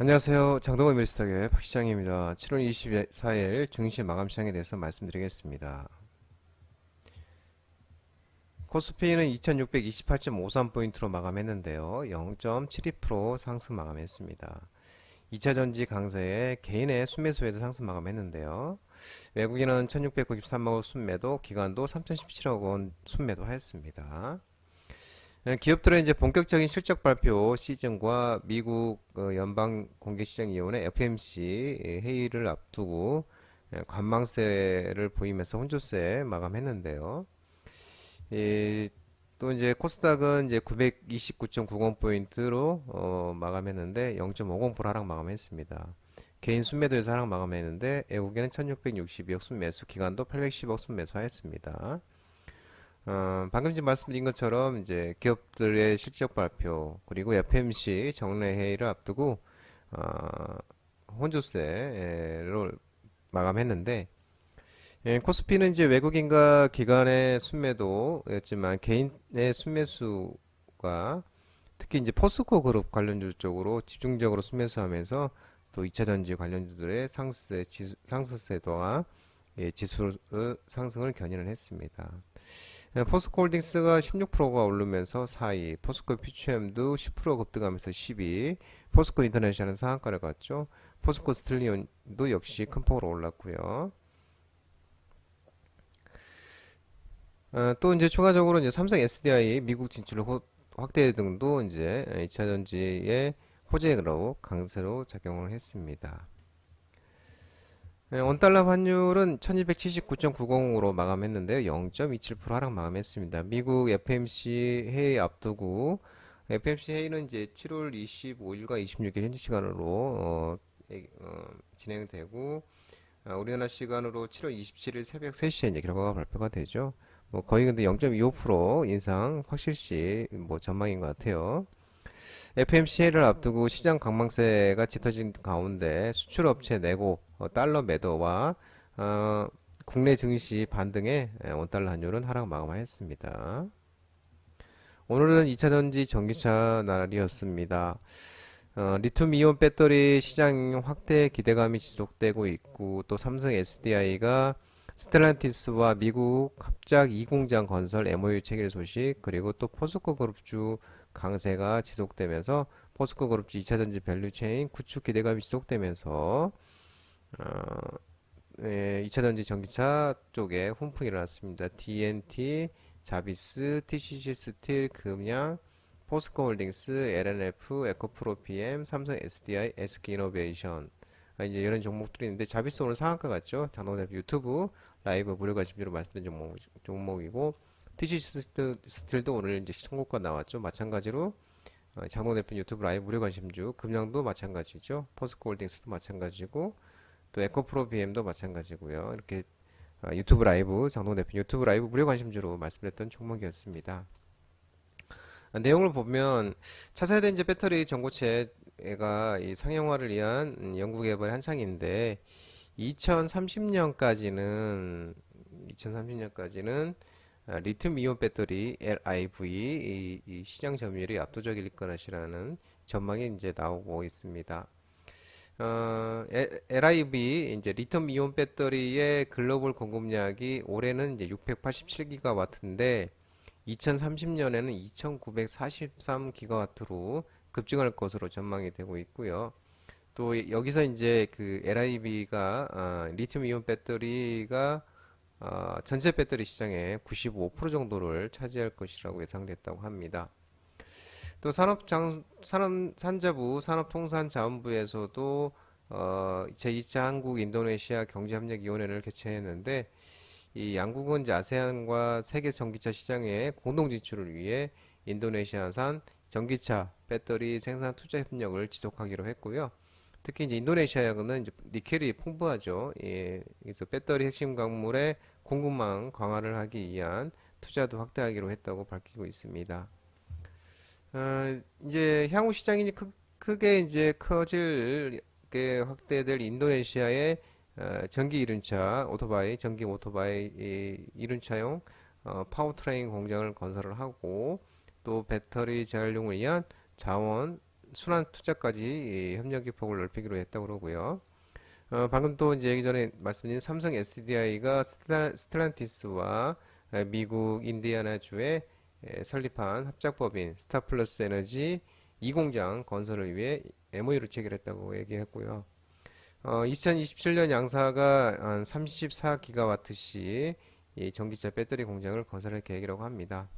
안녕하세요. 장동건 밀스탁의 박시장입니다. 7월 24일 증시 마감 시장에 대해서 말씀드리겠습니다. 코스피는 2628.53포인트로 마감했는데요. 0.72% 상승 마감했습니다. 2차전지 강세에 개인의 순매수에도 상승 마감했는데요. 외국인은 1693억 원 순매도, 기관도 3017억 원 순매도 하였습니다. 기업들은 이제 본격적인 실적 발표 시즌과 미국 연방 공개시장위원회 FMC 회의를 앞두고 관망세를 보이면서 혼조세 마감했는데요. 또 이제 코스닥은 이제 929.90포인트로 마감했는데 0.50% 하락 마감했습니다. 개인 순매도에서 하락 마감했는데 외국인은 1662억 순매수, 기관도 810억 순매수하였습니다. 방금 전 말씀드린 것처럼 이제 기업들의 실적 발표 그리고 FMC 정례 회의를 앞두고 어, 혼조세를 마감했는데 코스피는 이제 외국인과 기관의 순매도였지만 개인의 순매수가 특히 이제 포스코 그룹 관련주 쪽으로 집중적으로 순매수하면서 또 2차전지 관련주들의 상승세도와 지수 상승을 견인을 했습니다. 포스코홀딩스가 16%가 오르면서 4위, 포스코 퓨처엠도 10% 급등하면서 10위, 포스코 인터내셔널은 상한가를 갔죠. 포스코 스틸리온도 역시 큰 폭으로 올랐고요. 또 이제 추가적으로 이제 삼성 SDI 미국 진출 확대 등도 이제 2차전지의 호재로 강세로 작용을 했습니다. 원달러 환율은 1279.90으로 마감했는데요. 0.27% 하락 마감했습니다. 미국 FMC 회의 앞두고 FMC 회의는 이제 7월 25일과 26일 현지 시간으로 진행되고 우리나라 시간으로 7월 27일 새벽 3시에 이제 결과가 발표가 되죠. 뭐 거의 근데 0.25% 인상 확실시 뭐 전망인 것 같아요. FMC를 앞두고 시장 강망세가 짙어진 가운데 수출업체 내고 달러 매도와 어, 국내 증시 반등에 원달러 환율은 하락 마감하였습니다. 오늘은 2차전지 전기차 날이었습니다. 리튬 이온 배터리 시장 확대 기대감이 지속되고 있고 또 삼성 SDI가 스텔란티스와 미국 합작 2공장 건설 MOU 체결 소식 그리고 또 포스코 그룹주 강세가 지속되면서 포스코 그룹주 2차전지 밸류체인 구축 기대감이 지속되면서 2차전지 전기차 쪽에 훈풍이 일어났습니다. TNT, 자비스, TCC 스틸, 금양, 포스코 홀딩스, LNF, 에코프로 PM, 삼성 SDI, SK이노베이션 이제 이런 종목들이 있는데 자비스 오늘 상한가 같죠? 장동대 유튜브 라이브 무료 가심주로 말씀드린 종목이고 TCC 스틸도 오늘 이제 신고가 나왔죠. 마찬가지로 장동 대표 유튜브 라이브 무료 관심주 금량도 마찬가지죠. 포스코 홀딩스도 마찬가지고 또 에코프로 BM도 마찬가지고요. 이렇게 유튜브 라이브 장동 대표 유튜브 라이브 무료 관심주로 말씀드렸던 종목이었습니다. 내용을 보면 차세대 이제 배터리 전고체가 이 상용화를 위한 연구 개발 한창인데 2030년까지는 리튬 이온 배터리 LIV 이 시장 점유율이 압도적일 것이라는 전망이 이제 나오고 있습니다. LIV 이제 리튬 이온 배터리의 글로벌 공급량이 올해는 이제 687기가와트인데 2030년에는 2943기가와트로 급증할 것으로 전망이 되고 있고요. 또 여기서 이제 그 LIV가 리튬 이온 배터리가 전체 배터리 시장의 95% 정도를 차지할 것이라고 예상됐다고 합니다. 또 산자부 산업통상자원부에서도 제2차 한국 인도네시아 경제협력위원회를 개최했는데 이 양국은 이제 아세안과 세계 전기차 시장의 공동 진출을 위해 인도네시아산 전기차 배터리 생산 투자 협력을 지속하기로 했고요. 특히 이제 인도네시아는 이제 니켈이 풍부하죠. 예, 그래서 배터리 핵심 광물의 공급망 강화를 하기 위한 투자도 확대하기로 했다고 밝히고 있습니다. 이제 향후 시장이 크게 이제 커질 게 확대될 인도네시아의 전기 이륜차 오토바이, 전기 오토바이 이륜차용 파워트레인 공장을 건설을 하고 또 배터리 재활용을 위한 자원 순환 투자까지 이 협력의 폭을 넓히기로 했다고 그러고요. 방금 또 이제 얘기 전에 말씀드린 삼성 SDI가 스텔란티스와 미국 인디애나주에 설립한 합작법인 스타플러스 에너지 2공장 건설을 위해 MOU를 체결했다고 얘기했고요. 2027년 양사가 한 34기가와트씩 이 전기차 배터리 공장을 건설할 계획이라고 합니다.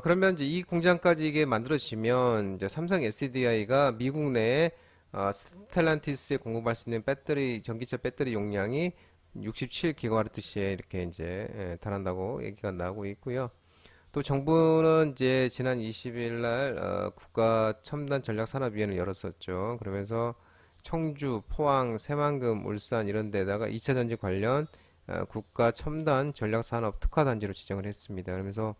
그러면 이제 이 공장까지 이게 만들어지면 이제 삼성 SDI가 미국 내에 스텔란티스에 공급할 수 있는 배터리 전기차 배터리 용량이 67기가와트시에 이렇게 이제 달한다고 얘기가 나오고 있고요. 또 정부는 이제 지난 20일 날 국가 첨단 전략 산업위원회를 열었었죠. 그러면서 청주, 포항, 새만금, 울산 이런 데다가 2차 전지 관련 국가 첨단 전략 산업 특화 단지로 지정을 했습니다. 그러면서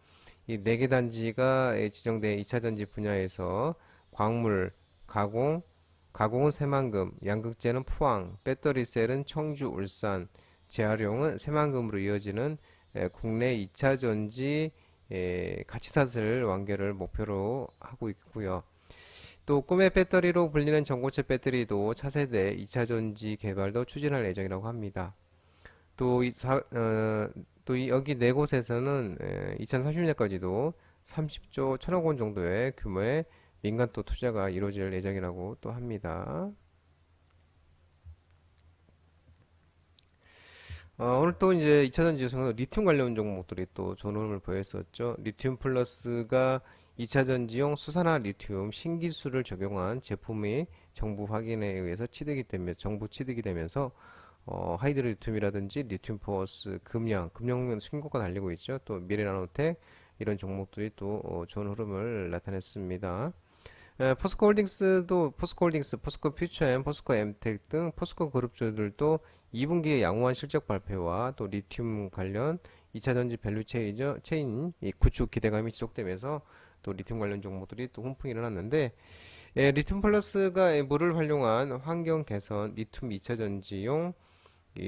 이 4개 단지가 지정된 2차 전지 분야에서 광물, 가공은 새만금, 양극재는 포항, 배터리 셀은 청주, 울산, 재활용은 새만금으로 이어지는 국내 2차 전지 가치사슬 완결을 목표로 하고 있고요. 또 꿈의 배터리로 불리는 전고체 배터리도 차세대 2차 전지 개발도 추진할 예정이라고 합니다. 또 여기 네 곳에서는 2030년까지도 30조 1천억 원 정도의 규모의 민간 또 투자가 이루어질 예정이라고 또 합니다. 오늘 또 이제 2차전 지수는 리튬 관련 종목들이 또 좋은 흐름을 보였었죠. 리튬 플러스가 2차전지용 수산화 리튬 신기술을 적용한 제품이 정부 확인에 의해서 정부 취득이 되면서 하이드로 리튬이라든지 리튬 포어스, 금융 신고가 달리고 있죠. 또 미래나노텍 이런 종목들이 또 좋은 흐름을 나타냈습니다. 포스코홀딩스, 포스코퓨처엠, 포스코엠텍 등 포스코 그룹주들도 2분기에 양호한 실적 발표와 또 리튬 관련 2차 전지 밸류 체인 이 구축 기대감이 지속되면서 또 리튬 관련 종목들이 또 훈풍이 일어났는데 리튬 플러스가 물을 활용한 환경 개선 리튬 2차 전지용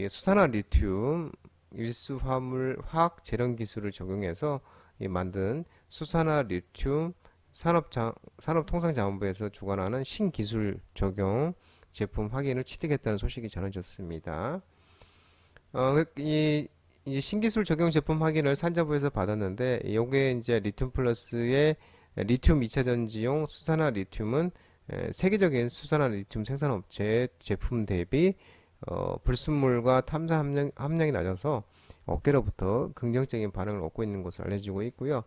수산화 리튬 일수 화물 화학 재련 기술을 적용해서 만든 수산화 리튬 산업통상자원부에서 주관하는 신기술 적용 제품 확인을 취득했다는 소식이 전해졌습니다. 이 신기술 적용 제품 확인을 산자부에서 받았는데, 요게 이제 리튬 플러스의 리튬 2차 전지용 수산화 리튬은 세계적인 수산화 리튬 생산업체 제품 대비 불순물과 탄소 함량이 낮아서 업계로부터 긍정적인 반응을 얻고 있는 것으로 알려지고 있고요.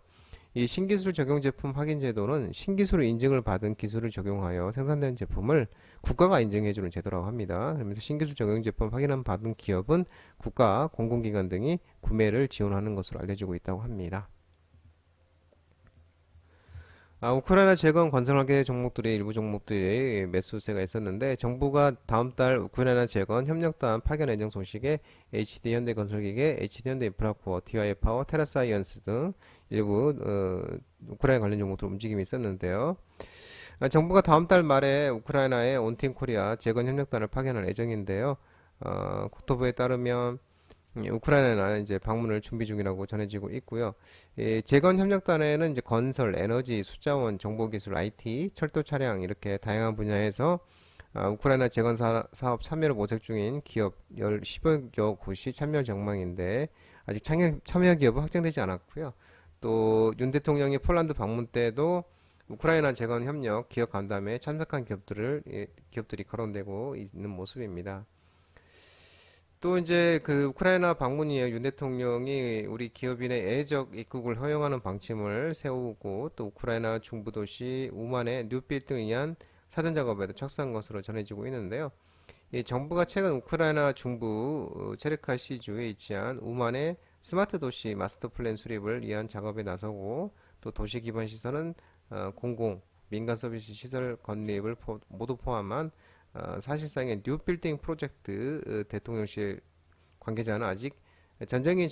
이 신기술 적용 제품 확인 제도는 신기술의 인증을 받은 기술을 적용하여 생산된 제품을 국가가 인증해주는 제도라고 합니다. 그러면서 신기술 적용 제품 확인을 받은 기업은 국가, 공공기관 등이 구매를 지원하는 것으로 알려지고 있다고 합니다. 우크라이나 재건 건설업계 종목들이 일부 종목들이 매수세가 있었는데 정부가 다음 달 우크라이나 재건 협력단 파견 예정 소식에 HD 현대건설기계, HD 현대인프라코어, DI파워, 테라사이언스 등 일부 우크라이나 관련 종목들 움직임이 있었는데요. 정부가 다음 달 말에 우크라이나에 온팀 코리아 재건 협력단을 파견할 예정인데요. 국토부에 따르면 우크라이나는 이제 방문을 준비 중이라고 전해지고 있고요. 재건 협력단에는 이제 건설, 에너지, 수자원, 정보기술, IT, 철도 차량 이렇게 다양한 분야에서 우크라이나 재건 사업 참여를 모색 중인 기업 10여 곳이 참여 전망인데 아직 참여 기업은 확정되지 않았고요. 또 윤 대통령이 폴란드 방문 때도 우크라이나 재건 협력 기업 간담회에 참석한 기업들이 거론되고 있는 모습입니다. 또 이제 그 우크라이나 방문 이후에 윤 대통령이 우리 기업인의 예적 입국을 허용하는 방침을 세우고 또 우크라이나 중부 도시 우만의 뉴빌딩을 위한 사전 작업에도 착수한 것으로 전해지고 있는데요. 이 정부가 최근 우크라이나 중부 체르카시주에 위치한 우만의 스마트 도시 마스터 플랜 수립을 위한 작업에 나서고 또 도시 기반 시설은 공공, 민간 서비스 시설 건립을 모두 포함한 사실상의 뉴 빌딩 프로젝트 대통령실 관계자는 아직 전쟁이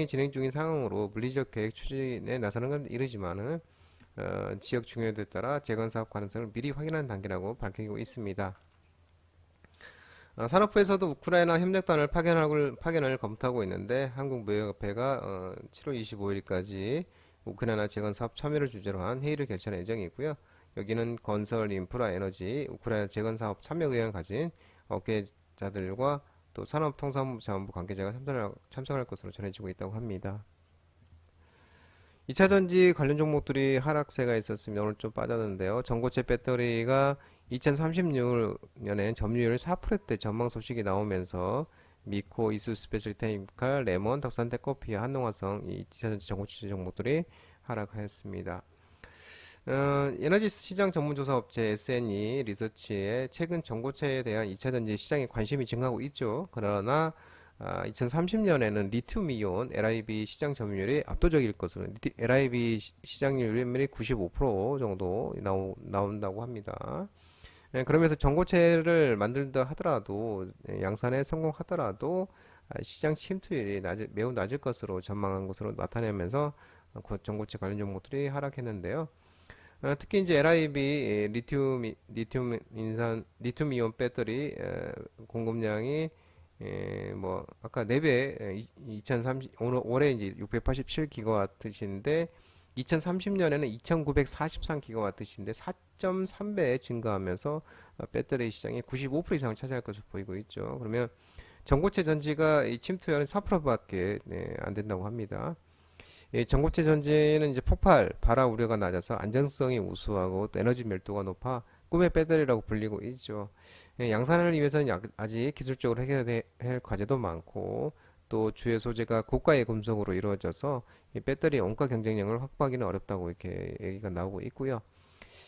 진행 중인 상황으로 물리적 계획 추진에 나서는 건 이르지만은 지역 중요도에 따라 재건 사업 가능성을 미리 확인하는 단계라고 밝히고 있습니다. 산업부에서도 우크라이나 협력단을 파견을 검토하고 있는데 한국무역협회가 7월 25일까지 우크라이나 재건 사업 참여를 주제로 한 회의를 개최할 예정이고요. 여기는 건설, 인프라, 에너지, 우크라이나 재건 사업 참여 의향을 가진 업계자들과 또 산업통상자원부 관계자가 참석할 것으로 전해지고 있다고 합니다. 2차 전지 관련 종목들이 하락세가 있었습니다. 오늘 좀 빠졌는데요. 전고체 배터리가 2036년엔 점유율 4%대 전망 소식이 나오면서 미코, 이수스페셜테이칼, 레몬, 덕산테 커피, 한농화성 이 2차 전지 전고체 종목들이 하락하였습니다. 에너지 시장 전문조사 업체 SNE 리서치의 최근 전고체에 대한 2차 전지 시장에 관심이 증가하고 있죠. 그러나 2030년에는 리튬이온 LIB 시장 점유율이 압도적일 것으로 LIB 시장률이 95% 정도 나온다고 합니다. 그러면서 전고체를 만들다 하더라도 양산에 성공하더라도 시장 침투율이 매우 낮을 것으로 전망한 것으로 나타내면서 전고체 관련 종목들이 하락했는데요. 특히 이제 LIB 리튬 이온 배터리 공급량이 뭐 아까 4배 2030 올해 이제 687기가와트시인데 2030년에는 2943기가와트시인데 4.3배 증가하면서 배터리 시장의 95% 이상을 차지할 것으로 보이고 있죠. 그러면 전고체 전지가 이 침투율은 4%밖에 안 된다고 합니다. 전고체 전지는 이제 폭발, 발화 우려가 낮아서 안정성이 우수하고 또 에너지 밀도가 높아 꿈의 배터리라고 불리고 있죠. 양산을 위해서는 아직 기술적으로 해결해야 할 과제도 많고 또 주요 소재가 고가의 금속으로 이루어져서 이 배터리 원가 경쟁력을 확보하기는 어렵다고 이렇게 얘기가 나오고 있고요.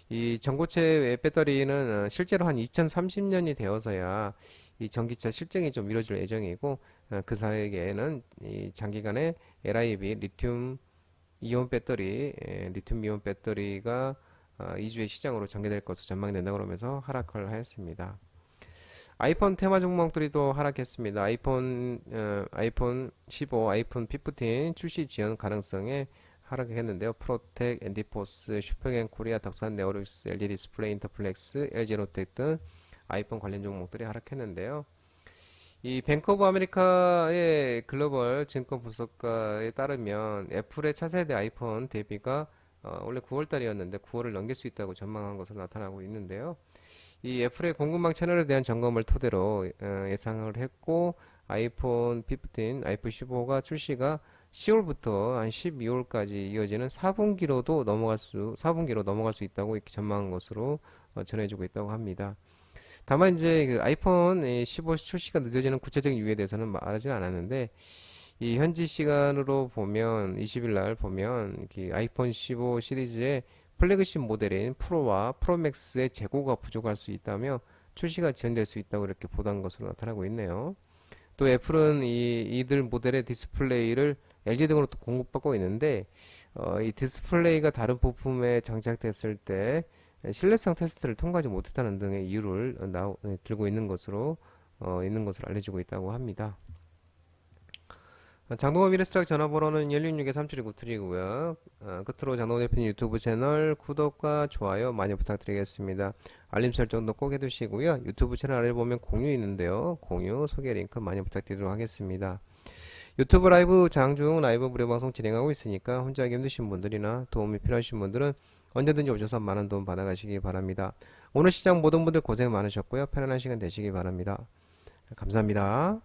이 전고체 배터리는 실제로 한 2030년이 되어서야 이 전기차 실증이 좀 이루어질 예정이고 그 사이에는 이 장기간에 LIB 리튬 이온 배터리가 2주의 시장으로 전개될 것으로 전망된다 그러면서 하락을 하였습니다. 아이폰 테마 종목들이 또 하락했습니다. 아이폰 15, 아이폰 15 출시 지연 가능성에 하락했는데요. 프로텍, 앤디포스, 슈퍼겐 코리아, 덕산 네오릭스, LG 디스플레이, 인터플렉스, LG 롯텍 등 아이폰 관련 종목들이 하락했는데요. 이 뱅크 오브 아메리카의 글로벌 증권 분석가에 따르면 애플의 차세대 아이폰 대비가 원래 9월달이었는데 9월을 넘길 수 있다고 전망한 것으로 나타나고 있는데요. 이 애플의 공급망 채널에 대한 점검을 토대로 예상을 했고 아이폰 15, 아이폰 15가 출시가 10월부터 한 12월까지 이어지는 4분기로 넘어갈 수 있다고 이렇게 전망한 것으로 전해지고 있다고 합니다. 다만 이제 그 아이폰 15 출시가 늦어지는 구체적인 이유에 대해서는 말하지는 않았는데 이 현지 시간으로 보면 20일 날 보면 아이폰 15 시리즈의 플래그십 모델인 프로와 프로맥스의 재고가 부족할 수 있다며 출시가 지연될 수 있다고 이렇게 보도한 것으로 나타나고 있네요. 또 애플은 이들 모델의 디스플레이를 LG 등으로 또 공급받고 있는데 이 디스플레이가 다른 부품에 장착됐을 때 신뢰성 테스트를 통과하지 못했다는 등의 이유를 들고 있는 것으로 알려지고 있다고 합니다. 장동건 미래스트락 전화번호는 166-3729이고요. 끝으로 장동건 대표님 유튜브 채널 구독과 좋아요 많이 부탁드리겠습니다. 알림 설정도 꼭 해두시고요. 유튜브 채널 아래 보면 공유 있는데요. 공유 소개 링크 많이 부탁드리도록 하겠습니다. 유튜브 라이브 장중 라이브 무료 방송 진행하고 있으니까 혼자 하기 힘드신 분들이나 도움이 필요하신 분들은 언제든지 오셔서 많은 도움 받아가시기 바랍니다. 오늘 시장 모든 분들 고생 많으셨고요. 편안한 시간 되시기 바랍니다. 감사합니다.